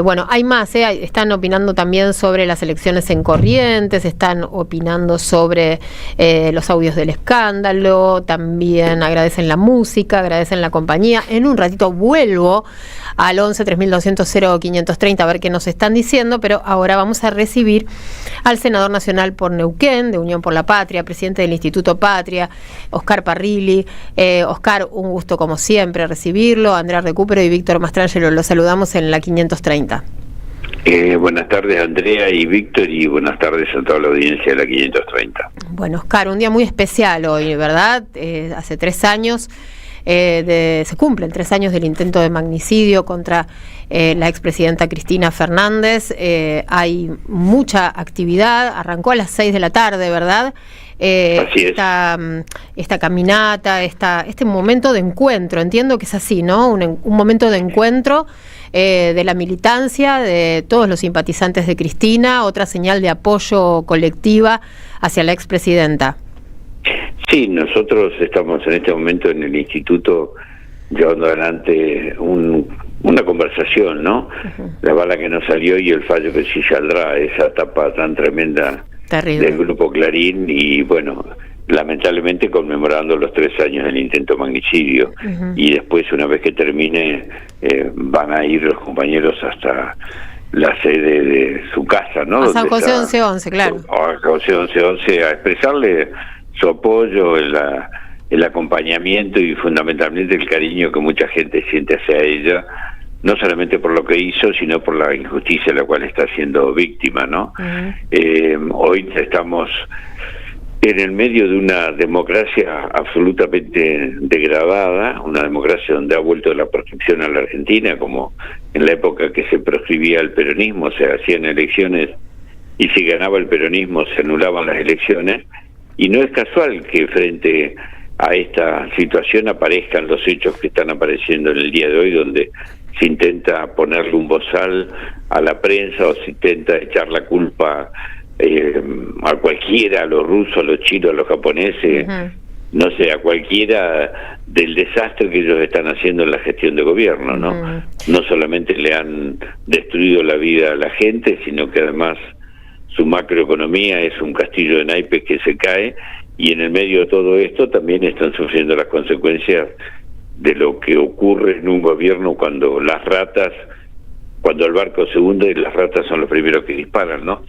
Bueno, hay más, están opinando también sobre las elecciones en Corrientes, están opinando sobre los audios del escándalo, también agradecen la música, agradecen la compañía. En un ratito vuelvo al 11 3200 0530 a ver qué nos están diciendo, pero ahora vamos a recibir al senador nacional por Neuquén, de Unión por la Patria, presidente del Instituto Patria, Oscar Parrilli. Oscar, un gusto como siempre recibirlo. Andrea Recupero y Víctor Mastrangelo, los saludamos en la 530. Buenas tardes, Andrea y Víctor, y buenas tardes a toda la audiencia de la 530. Bueno, Oscar, un día muy especial hoy, ¿verdad? Hace 3 años, se cumplen 3 años del intento de magnicidio contra la expresidenta Cristina Fernández. Hay mucha actividad, arrancó a las 6 de la tarde, ¿verdad? Esta caminata, este momento de encuentro, entiendo que es así, ¿no? Un momento de encuentro de la militancia, de todos los simpatizantes de Cristina, otra señal de apoyo colectiva hacia la expresidenta. Sí, nosotros estamos en este momento en el instituto llevando adelante una conversación, ¿no? La bala que no salió y el fallo que sí saldrá, esa etapa tan tremenda. Terrible. Del Grupo Clarín, y bueno, lamentablemente conmemorando los 3 años del intento de magnicidio. Y después, una vez que termine, van a ir los compañeros hasta la sede de su casa, ¿no? A San José 1111, claro. A San José 1111, a expresarle su apoyo, el acompañamiento y fundamentalmente el cariño que mucha gente siente hacia ella, no solamente por lo que hizo, sino por la injusticia de la cual está siendo víctima, ¿no? Hoy estamos en el medio de una democracia absolutamente degradada, una democracia donde ha vuelto la proscripción a la Argentina, como en la época que se proscribía el peronismo, se hacían elecciones y si ganaba el peronismo se anulaban las elecciones, y no es casual que frente a esta situación aparezcan los hechos que están apareciendo en el día de hoy, donde se intenta ponerle un bozal a la prensa o se intenta echar la culpa a cualquiera, a los rusos, a los chinos, a los japoneses, no sé, a cualquiera del desastre que ellos están haciendo en la gestión de gobierno, ¿no? No solamente le han destruido la vida a la gente, sino que además su macroeconomía es un castillo de naipes que se cae, y en el medio de todo esto también están sufriendo las consecuencias de lo que ocurre en un gobierno cuando el barco se hunde y las ratas son los primeros que disparan, ¿no?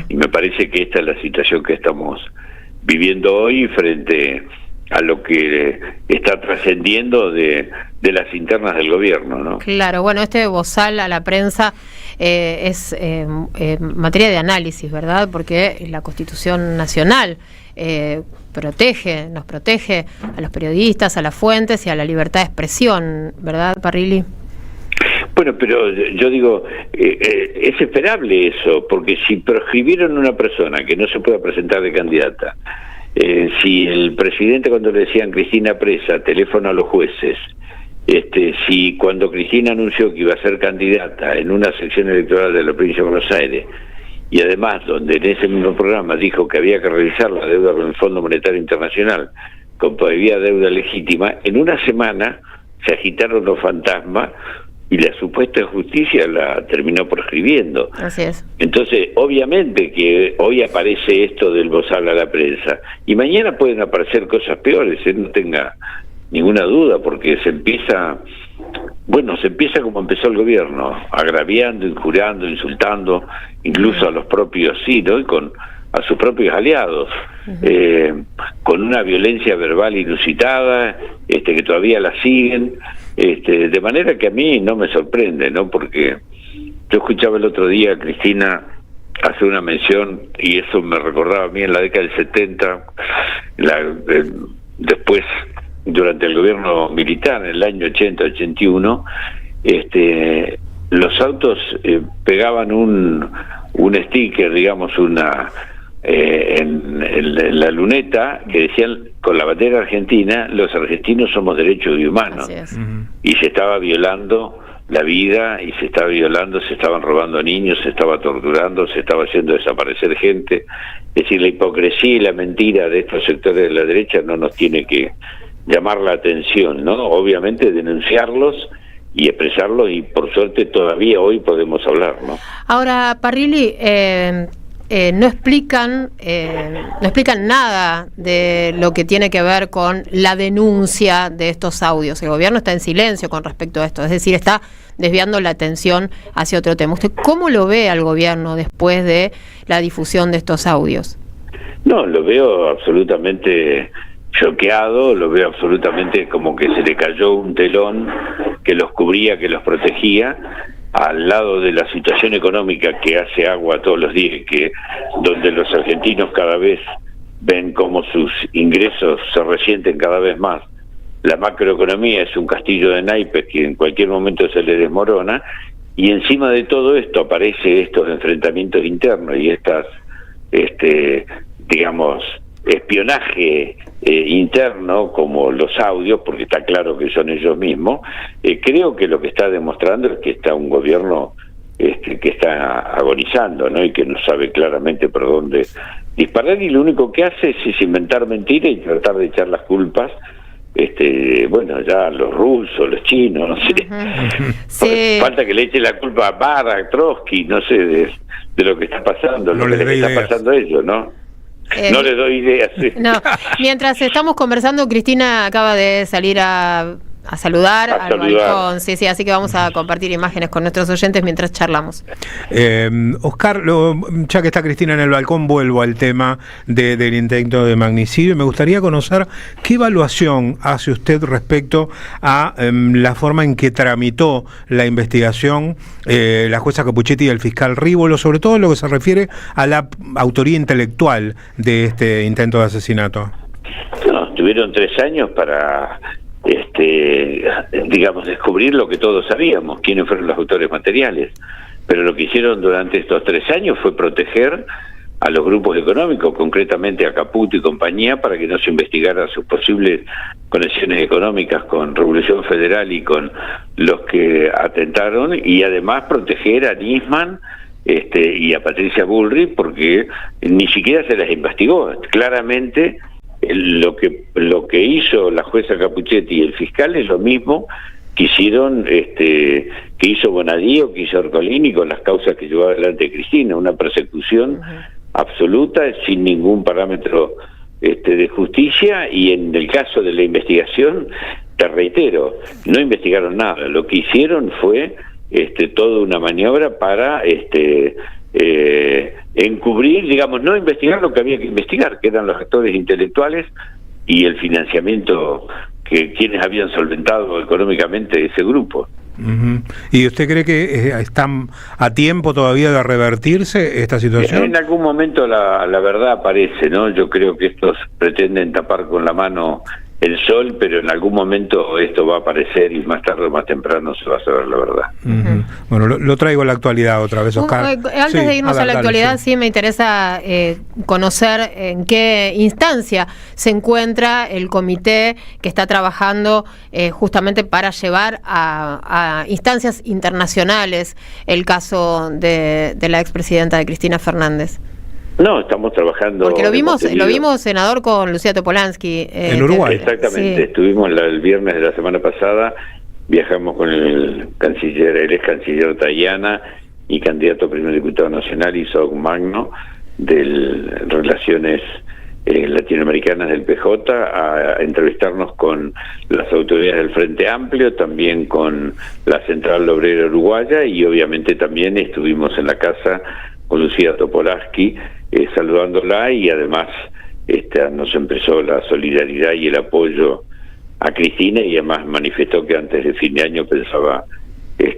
Y me parece que esta es la situación que estamos viviendo hoy frente a lo que está trascendiendo de las internas del gobierno, ¿no? Claro, bueno, este bozal a la prensa es materia de análisis, ¿verdad? Porque la Constitución Nacional nos protege a los periodistas, a las fuentes y a la libertad de expresión, ¿verdad, Parrilli? Bueno, pero yo digo, es esperable eso, porque si proscribieron a una persona que no se pueda presentar de candidata, si el presidente, cuando le decían Cristina presa, teléfono a los jueces, si cuando Cristina anunció que iba a ser candidata en una sección electoral de la provincia de Buenos Aires, y además donde en ese mismo programa dijo que había que revisar la deuda con el Fondo Monetario Internacional, como todavía deuda legítima, en una semana se agitaron los fantasmas y la supuesta justicia la terminó proscribiendo. Así es. Entonces, obviamente que hoy aparece esto del bozal a la prensa, y mañana pueden aparecer cosas peores, no tenga ninguna duda, porque se empieza como empezó el gobierno, agraviando, injuriando, insultando, incluso a los propios, ¿no? Y a sus propios aliados, con una violencia verbal inusitada, que todavía la siguen, de manera que a mí no me sorprende, ¿no? Porque yo escuchaba el otro día a Cristina hacer una mención, y eso me recordaba a mí en la década del 70, después, durante el gobierno militar, en el año 80-81, los autos pegaban un sticker, digamos, en la luneta que decían con la bandera argentina: los argentinos somos derechos humanos. Y se estaba violando la vida, y se estaban robando niños, se estaba torturando, se estaba haciendo desaparecer gente. Es decir, la hipocresía y la mentira de estos sectores de la derecha no nos tiene que llamar la atención, ¿no? Obviamente denunciarlos y expresarlo, y por suerte todavía hoy podemos hablar, ¿no? Ahora, Parrilli, no explican nada de lo que tiene que ver con la denuncia de estos audios. El gobierno está en silencio con respecto a esto, es decir, está desviando la atención hacia otro tema. ¿Usted cómo lo ve al gobierno después de la difusión de estos audios? No, lo veo absolutamente choqueado, lo veo absolutamente como que se le cayó un telón que los cubría, que los protegía, al lado de la situación económica que hace agua todos los días, donde los argentinos cada vez ven cómo sus ingresos se resienten cada vez más. La macroeconomía es un castillo de naipes que en cualquier momento se le desmorona, y encima de todo esto aparece estos enfrentamientos internos y estas, digamos, espionaje interno, como los audios, porque está claro que son ellos mismos. Creo que lo que está demostrando es que está un gobierno que está agonizando, ¿no? Y que no sabe claramente por dónde disparar, y lo único que hace es inventar mentiras y tratar de echar las culpas, bueno, ya los rusos, los chinos, no sé. Sí. Falta que le eche la culpa a Barak, Trotsky, no sé, de lo que está pasando, no lo que les está pasando a ellos, ¿no? No les doy ideas. Sí. No. Mientras estamos conversando, Cristina acaba de salir a saludar al balcón. Sí, así que vamos a compartir imágenes con nuestros oyentes mientras charlamos. Oscar, ya que está Cristina en el balcón, vuelvo al tema del intento de magnicidio. Me gustaría conocer qué evaluación hace usted respecto a la forma en que tramitó la investigación la jueza Capuchetti y el fiscal Rívolo, sobre todo en lo que se refiere a la autoría intelectual de este intento de asesinato. No, tuvieron 3 años para digamos, descubrir lo que todos sabíamos, quiénes fueron los autores materiales, pero lo que hicieron durante estos 3 años fue proteger a los grupos económicos, concretamente a Caputo y compañía, para que no se investigaran sus posibles conexiones económicas con Revolución Federal y con los que atentaron, y además proteger a Nisman y a Patricia Bullrich, porque ni siquiera se las investigó. Claramente lo que hizo la jueza Capuchetti y el fiscal es lo mismo que hicieron, que hizo Bonadío, que hizo Ercolini con las causas que llevó adelante Cristina, una persecución absoluta, sin ningún parámetro de justicia. Y en el caso de la investigación, te reitero, no investigaron nada, lo que hicieron fue toda una maniobra para encubrir, digamos, no investigar lo que había que investigar, que eran los actores intelectuales y el financiamiento que quienes habían solventado económicamente ese grupo. ¿Y usted cree que están a tiempo todavía de revertirse esta situación? En algún momento la verdad aparece, ¿no? Yo creo que estos pretenden tapar con la mano el sol, pero en algún momento esto va a aparecer y más tarde o más temprano se va a saber la verdad. Bueno, lo traigo a la actualidad otra vez, Oscar. Antes de irnos a la actualidad, sí me interesa conocer en qué instancia se encuentra el comité que está trabajando justamente para llevar a instancias internacionales el caso de la expresidenta de Cristina Fernández. No, estamos trabajando... Porque lo vimos, senador, con Lucía Topolansky. En Uruguay. Exactamente, sí. Estuvimos el viernes de la semana pasada, viajamos con el ex canciller Tayana y candidato a primer diputado nacional, Isaac Magno, de Relaciones Latinoamericanas del PJ, a entrevistarnos con las autoridades del Frente Amplio, también con la Central Obrera Uruguaya, y obviamente también estuvimos en la casa con Lucía Topolansky, saludándola, y además nos empezó la solidaridad y el apoyo a Cristina, y además manifestó que antes de fin de año pensaba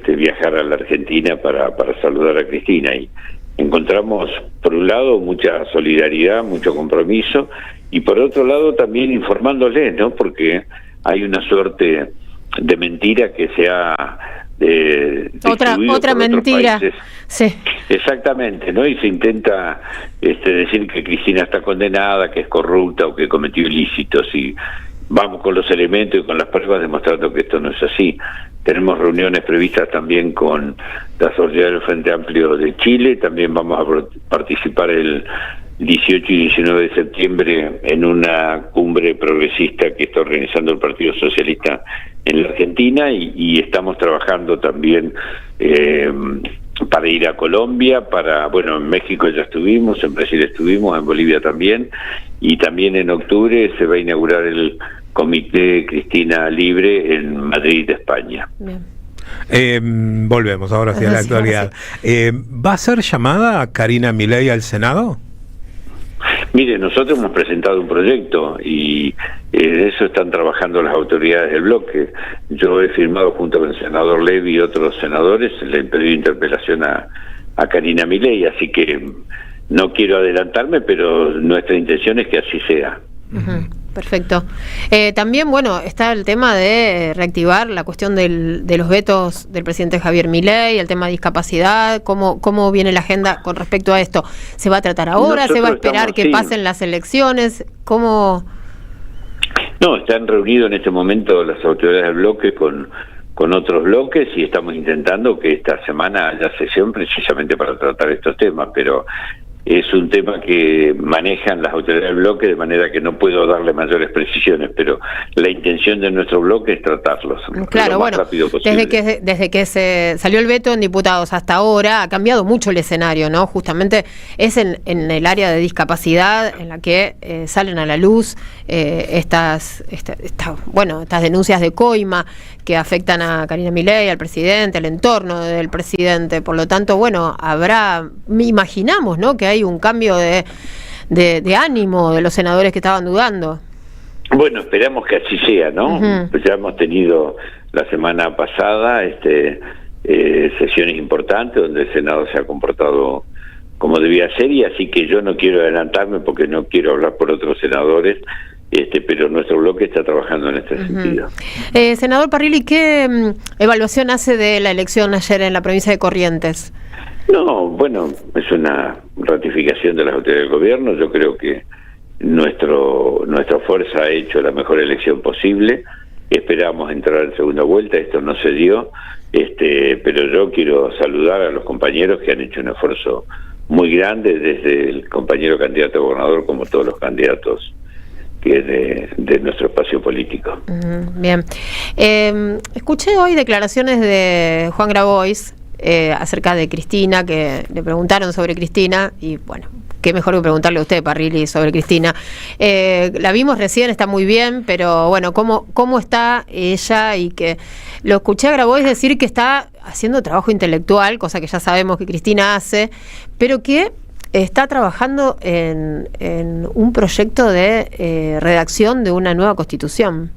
viajar a la Argentina para saludar a Cristina. Y encontramos, por un lado, mucha solidaridad, mucho compromiso, y por otro lado también informándoles, ¿no? Porque hay una suerte de mentira que se ha otra mentira. Sí. Exactamente, ¿no? Y se intenta decir que Cristina está condenada, que es corrupta o que cometió ilícitos, y vamos con los elementos y con las pruebas demostrando que esto no es así. Tenemos reuniones previstas también con la Solidaridad del Frente Amplio de Chile, también vamos a participar el 18 y 19 de septiembre en una cumbre progresista que está organizando el Partido Socialista en la Argentina, y estamos trabajando también para ir a Colombia, en México ya estuvimos, en Brasil estuvimos, en Bolivia también, y también en octubre se va a inaugurar el Comité Cristina Libre en Madrid, España. Bien. Volvemos ahora hacia la actualidad. ¿Va a ser llamada Karina Milei al Senado? Mire, nosotros hemos presentado un proyecto y en eso están trabajando las autoridades del bloque. Yo he firmado junto con el senador Levy y otros senadores, le he pedido interpelación a Karina Milei, así que no quiero adelantarme, pero nuestra intención es que así sea. Perfecto. También, está el tema de reactivar la cuestión de los vetos del presidente Javier Milei, el tema de discapacidad. ¿Cómo viene la agenda con respecto a esto? ¿Se va a tratar ahora? Nosotros ¿Se va a esperar que pasen las elecciones? ¿Cómo? No, están reunidos en este momento las autoridades del bloque con otros bloques, y estamos intentando que esta semana haya sesión precisamente para tratar estos temas, pero es un tema que manejan las autoridades del bloque, de manera que no puedo darle mayores precisiones, pero la intención de nuestro bloque es tratarlos lo más rápido posible. Desde que se salió el veto en diputados hasta ahora ha cambiado mucho el escenario, ¿no? Justamente es en el área de discapacidad en la que salen a la luz estas denuncias de coima que afectan a Karina Milei, al presidente, al entorno del presidente. Por lo tanto, imaginamos, ¿no?, que hay un cambio de ánimo de los senadores que estaban dudando. Bueno, esperamos que así sea, ¿no? Pues ya hemos tenido la semana pasada sesiones importantes donde el Senado se ha comportado como debía ser, y así que yo no quiero adelantarme porque no quiero hablar por otros senadores, pero nuestro bloque está trabajando en este sentido. Senador Parrilli, ¿qué evaluación hace de la elección ayer en la provincia de Corrientes? No, es una ratificación de las autoridades del gobierno. Yo creo que nuestra fuerza ha hecho la mejor elección posible. Esperamos entrar en segunda vuelta, esto no se dio, pero yo quiero saludar a los compañeros que han hecho un esfuerzo muy grande, desde el compañero candidato a gobernador como todos los candidatos de nuestro espacio político. Bien. Escuché hoy declaraciones de Juan Grabois acerca de Cristina, que le preguntaron sobre Cristina, y qué mejor que preguntarle a usted, Parrilli, sobre Cristina. La vimos recién, está muy bien, pero ¿cómo está ella? Y que lo escuché a Grabois decir que está haciendo trabajo intelectual, cosa que ya sabemos que Cristina hace, pero que está trabajando en un proyecto de redacción de una nueva constitución.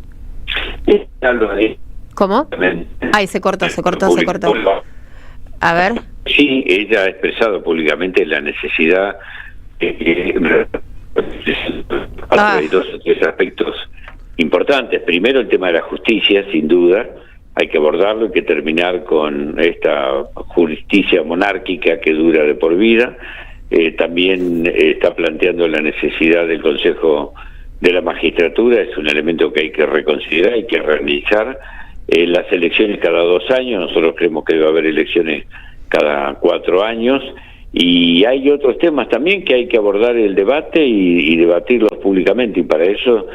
¿Cómo? Ay, se cortó. A ver. Sí, ella ha expresado públicamente la necesidad hay dos o tres aspectos importantes. Primero, el tema de la justicia, sin duda, hay que abordarlo, hay que terminar con esta justicia monárquica que dura de por vida. También está planteando la necesidad del Consejo de la Magistratura, es un elemento que hay que reconsiderar, hay que realizar. Las elecciones cada 2 años, nosotros creemos que debe haber elecciones cada 4 años, y hay otros temas también que hay que abordar el debate y debatirlos públicamente, y para eso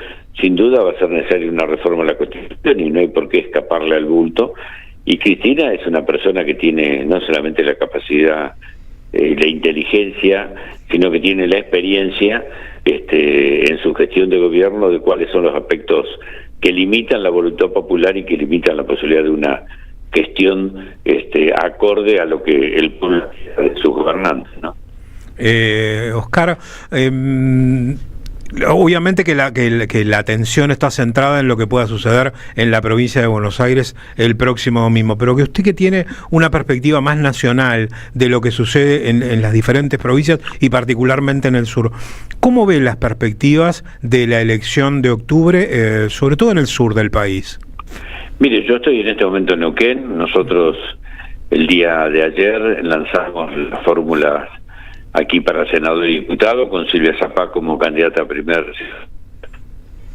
sin duda va a ser necesaria una reforma de la Constitución, y no hay por qué escaparle al bulto. Y Cristina es una persona que tiene no solamente la capacidad, la inteligencia, sino que tiene la experiencia en su gestión de gobierno de cuáles son los aspectos que limitan la voluntad popular y que limitan la posibilidad de una gestión acorde a lo que el pueblo de sus gobernantes, ¿no? Oscar, obviamente que la atención está centrada en lo que pueda suceder en la provincia de Buenos Aires el próximo domingo, pero que usted, que tiene una perspectiva más nacional de lo que sucede en las diferentes provincias y particularmente en el sur, ¿cómo ve las perspectivas de la elección de octubre, sobre todo en el sur del país? Mire, yo estoy en este momento en Neuquén. Nosotros el día de ayer lanzamos las fórmulas aquí para senador y diputado, con Silvia Zapá como candidata a primer,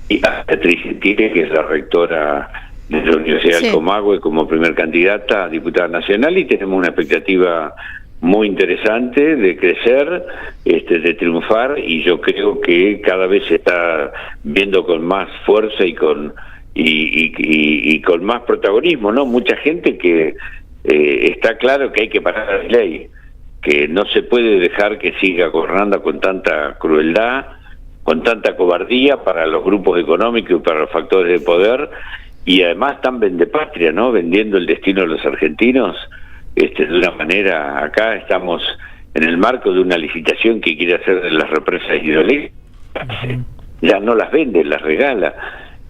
y a Beatriz Gentile, que es la rectora de la Universidad del Comahue, como primer candidata a diputada nacional, y tenemos una expectativa muy interesante de crecer, de triunfar, y yo creo que cada vez se está viendo con más fuerza y con más protagonismo, ¿no? Mucha gente que está claro que hay que parar a Milei, que no se puede dejar que siga gobernando con tanta crueldad, con tanta cobardía para los grupos económicos y para los factores de poder, y además tan vendepatria, ¿no? Vendiendo el destino de los argentinos de una manera. Acá estamos en el marco de una licitación que quiere hacer de las represas hidroeléctricas. Ya no las vende, las regala.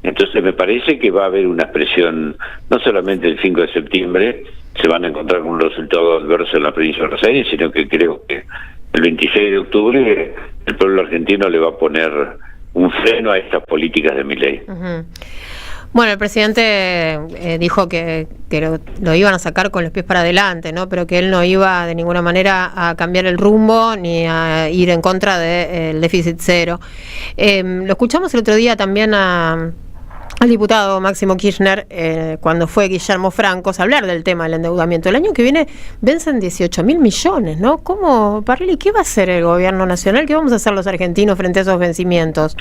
Entonces me parece que va a haber una expresión, no solamente el 5 de septiembre se van a encontrar con un resultado adverso en la provincia de Buenos Aires, sino que creo que el 26 de octubre el pueblo argentino le va a poner un freno a estas políticas de Milei. Bueno, el presidente dijo que lo iban a sacar con los pies para adelante, ¿no? Pero que él no iba de ninguna manera a cambiar el rumbo ni a ir en contra del déficit cero. Lo escuchamos el otro día también al diputado Máximo Kirchner, cuando fue Guillermo Francos, hablar del tema del endeudamiento. El año que viene vencen 18.000 millones, ¿no? ¿Cómo, Parrilli, qué va a hacer el gobierno nacional? ¿Qué vamos a hacer los argentinos frente a esos vencimientos?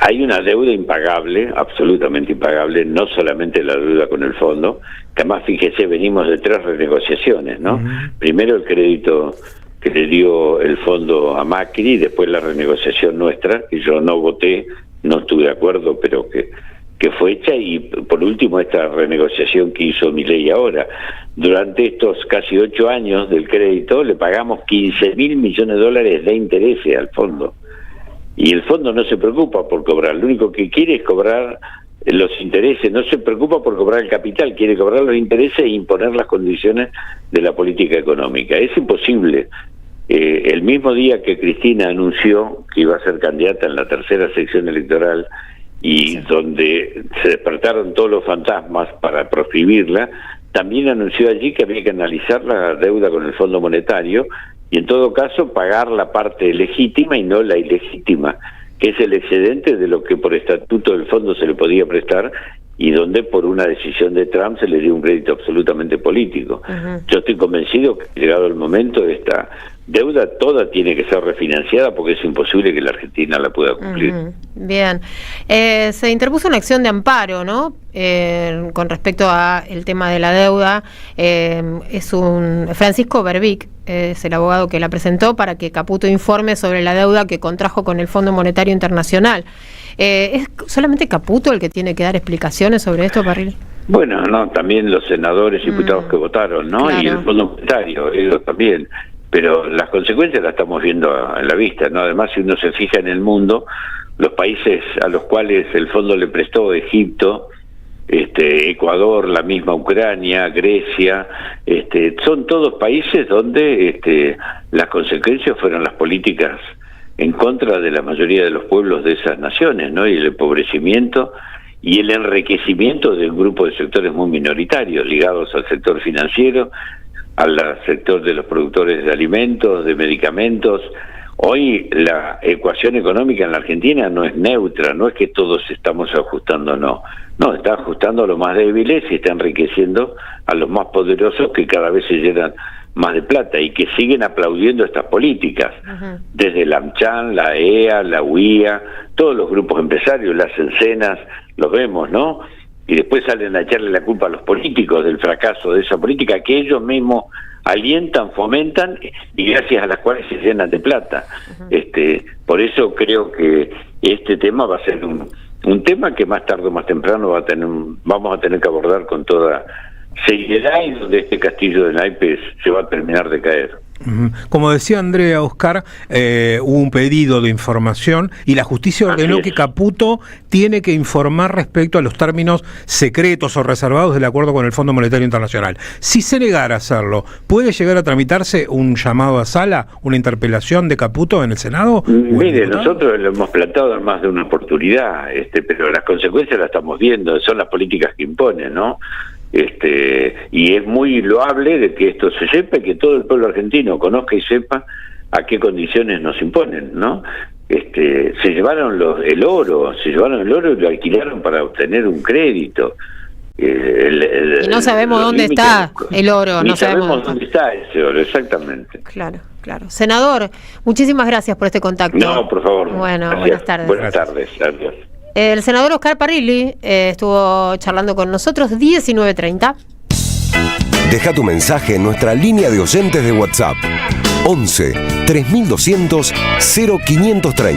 Hay una deuda impagable, absolutamente impagable, no solamente la deuda con el fondo, que además, fíjese, venimos de 3 renegociaciones, ¿no? Primero el crédito que le dio el fondo a Macri, después la renegociación nuestra, que yo no voté, no estuve de acuerdo, pero que fue hecha, y por último esta renegociación que hizo Milei ahora. Durante estos casi 8 años del crédito le pagamos 15.000 millones de dólares de intereses al fondo, y el fondo no se preocupa por cobrar, lo único que quiere es cobrar los intereses, no se preocupa por cobrar el capital, quiere cobrar los intereses e imponer las condiciones de la política económica. Es imposible. El mismo día que Cristina anunció que iba a ser candidata en la 3ª sección electoral, y donde se despertaron todos los fantasmas para proscribirla, también anunció allí que había que analizar la deuda con el Fondo Monetario y en todo caso pagar la parte legítima y no la ilegítima, que es el excedente de lo que por estatuto del fondo se le podía prestar, y donde por una decisión de Trump se le dio un crédito absolutamente político. Yo estoy convencido que llegado el momento de esta deuda toda tiene que ser refinanciada, porque es imposible que la Argentina la pueda cumplir. Bien. Se interpuso una acción de amparo, ¿no? Con respecto a el tema de la deuda. Es Francisco Berbic, es el abogado que la presentó para que Caputo informe sobre la deuda que contrajo con el Fondo Monetario Internacional. ¿Es solamente Caputo el que tiene que dar explicaciones sobre esto, Parrilli? Bueno, no, también los senadores y diputados que votaron, ¿no? Claro. Y el Fondo Monetario, ellos también. Pero las consecuencias las estamos viendo a la vista, ¿no? Además, si uno se fija en el mundo, los países a los cuales el fondo le prestó, Egipto, Ecuador, la misma Ucrania, Grecia, son todos países donde las consecuencias fueron las políticas en contra de la mayoría de los pueblos de esas naciones, ¿no? Y el empobrecimiento y el enriquecimiento de un grupo de sectores muy minoritarios ligados al sector financiero, al sector de los productores de alimentos, de medicamentos. Hoy la ecuación económica en la Argentina no es neutra, no es que todos estamos ajustando, no, está ajustando a los más débiles y está enriqueciendo a los más poderosos, que cada vez se llenan más de plata y que siguen aplaudiendo estas políticas, desde la AmCham, la EA, la UIA, todos los grupos empresarios, las encenas, los vemos, ¿no? Y después salen a echarle la culpa a los políticos del fracaso de esa política que ellos mismos alientan, fomentan, y gracias a las cuales se llenan de plata. Por eso creo que este tema va a ser un tema que más tarde o más temprano vamos a tener que abordar con toda seriedad, y donde este castillo de naipes se va a terminar de caer. Como decía Andrea, Oscar, hubo un pedido de información y la justicia ordenó que Caputo tiene que informar respecto a los términos secretos o reservados del acuerdo con el Fondo Monetario Internacional. Si se negara a hacerlo, ¿puede llegar a tramitarse un llamado a sala, una interpelación de Caputo en el Senado? Mire, nosotros lo hemos planteado en más de una oportunidad, pero las consecuencias las estamos viendo, son las políticas que imponen, ¿no? Y es muy loable de que esto se sepa y que todo el pueblo argentino conozca y sepa a qué condiciones nos imponen, ¿no? Se llevaron el oro y lo alquilaron para obtener un crédito. Y no sabemos dónde está el oro. No sabemos dónde está ese oro, exactamente. Claro. Senador, muchísimas gracias por este contacto. No, por favor. Bueno, gracias. buenas tardes. Buenas tardes, adiós. El senador Oscar Parrilli estuvo charlando con nosotros, 19:30. Deja tu mensaje en nuestra línea de oyentes de WhatsApp. 11 3200 0530.